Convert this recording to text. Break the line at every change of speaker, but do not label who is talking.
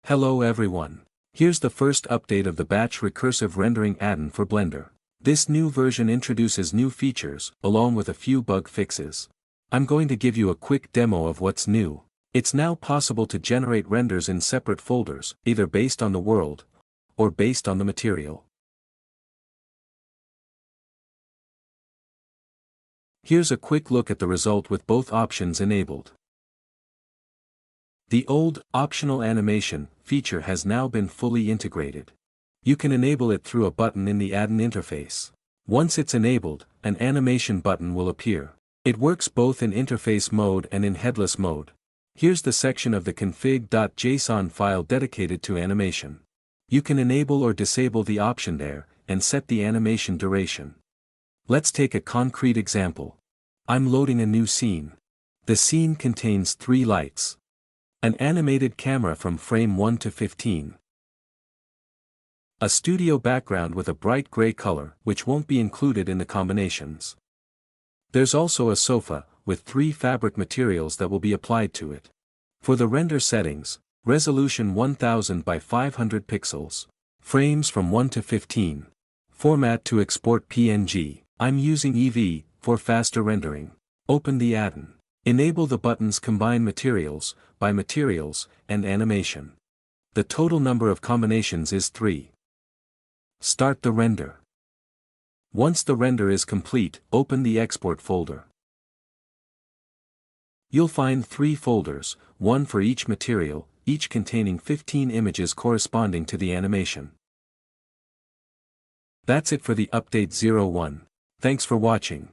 Hello everyone. Here's the first update of the Batch Recursive Rendering add-on for Blender. This new version introduces new features, along with a few bug fixes. I'm going to give you a quick demo of what's new. It's now possible to generate renders in separate folders, either based on the world, or based on the material. Here's a quick look at the result with both options enabled. The old, optional animation feature has now been fully integrated. You can enable it through a button in the add-on interface. Once it's enabled, an animation button will appear. It works both in interface mode and in headless mode. Here's the section of the config.json file dedicated to animation. You can enable or disable the option there, and set the animation duration. Let's take a concrete example. I'm loading a new scene. The scene contains 3 lights. An animated camera from frame 1 to 15. A studio background with a bright gray color, which won't be included in the combinations. There's also a sofa, with 3 fabric materials that will be applied to it. For the render settings, resolution 1000 by 500 pixels. Frames from 1 to 15. Format to export PNG. I'm using EV, for faster rendering. Open the add-on. Enable the buttons Combine Materials, by Materials, and Animation. The total number of combinations is 3. Start the render. Once the render is complete, open the export folder. You'll find 3 folders, one for each material, each containing 15 images corresponding to the animation. That's it for the update 01. Thanks for watching.